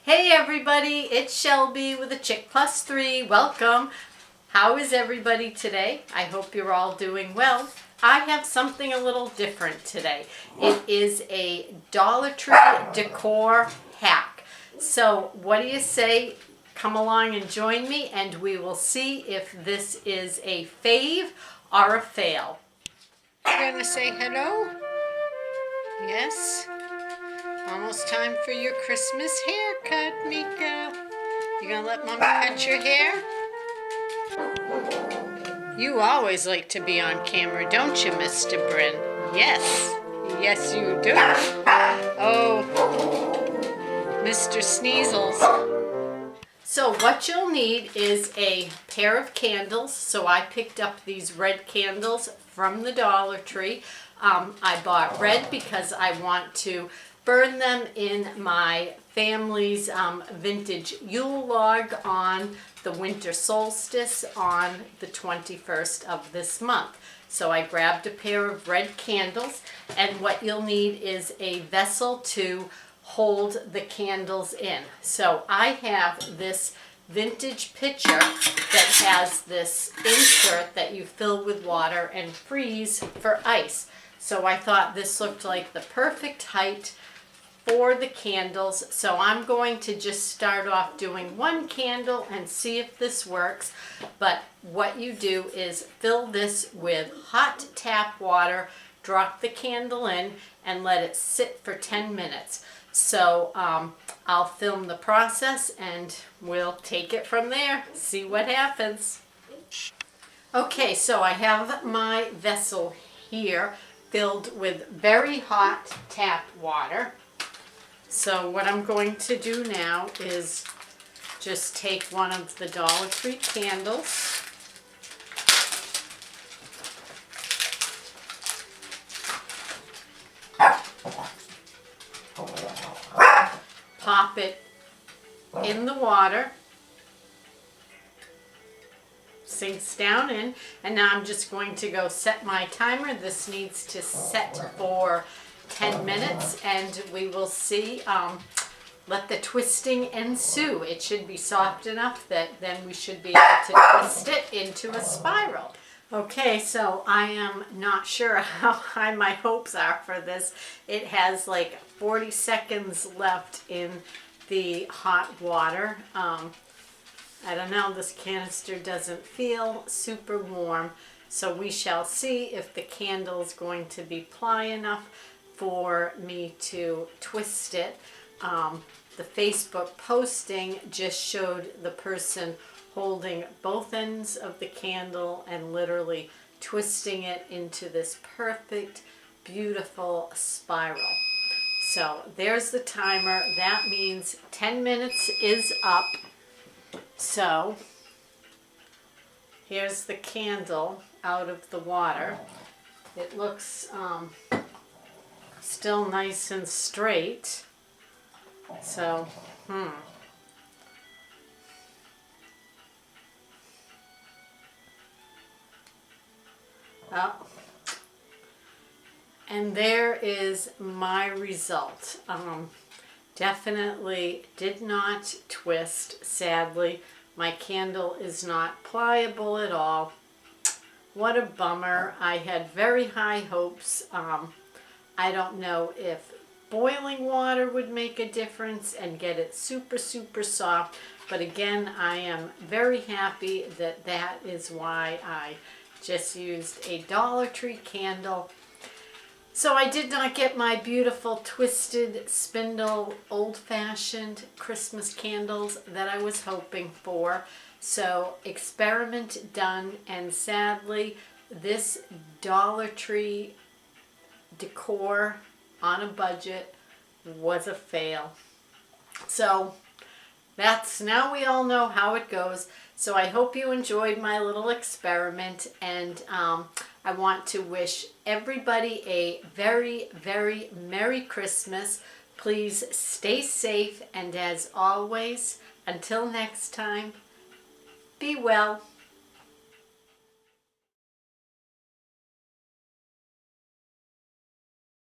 Hey everybody, it's Shelby with a Chick Plus 3. Welcome. How is everybody today? I hope you're all doing well. I have something a little different today. It is a Dollar Tree decor hack. So what do you say? Come along and join me and we will see if this is a fave or a fail. You're gonna say hello? Yes? Almost time for your Christmas haircut, Mika. You gonna let Mommy cut your hair? You always like to be on camera, don't you, Mr. Bryn? Yes. Yes, you do. Oh, Mr. Sneasels. So what you'll need is a pair of candles. So I picked up these red candles from the Dollar Tree. I bought red because I want to burn them in my family's vintage Yule log on the winter solstice on the 21st of this month. So I grabbed a pair of red candles, and what you'll need is a vessel to hold the candles in. So I have this vintage pitcher that has this insert that you fill with water and freeze for ice. So I thought this looked like the perfect height for the candles. So I'm going to just start off doing one candle and see if this works. But what you do is fill this with hot tap water, drop the candle in, and let it sit for 10 minutes. So I'll film the process and we'll take it from there, see what happens. Okay, so I have my vessel here filled with very hot tap water. So what I'm going to do now is just take one of the Dollar Tree candles, pop it in the water, sinks down in, and now I'm just going to go set my timer. This needs to set for 10 minutes and we will see. Let the twisting ensue. It should be soft enough that then we should be able to twist it into a spiral. Okay, so I am not sure how high my hopes are for this. It has like 40 seconds left in the hot water. I don't know, this canister doesn't feel super warm, so we shall see if the candle is going to be ply enough for me to twist it. The Facebook posting just showed the person holding both ends of the candle and literally twisting it into this perfect, beautiful spiral. So there's the timer. That means 10 minutes is up. So here's the candle out of the water. It looks still nice and straight. So, Oh. And there is my result. Definitely did not twist, sadly. My candle is not pliable at all. What a bummer. I had very high hopes. I don't know if boiling water would make a difference and get it super, super soft. But again, I am very happy that that is why I just used a Dollar Tree candle. So I did not get my beautiful twisted spindle old-fashioned Christmas candles that I was hoping for. So experiment done, and sadly this Dollar Tree decor on a budget was a fail. So that's, now we all know how it goes. So I hope you enjoyed my little experiment, and I want to wish everybody a very, very Merry Christmas. Please stay safe, and as always, until next time, be well.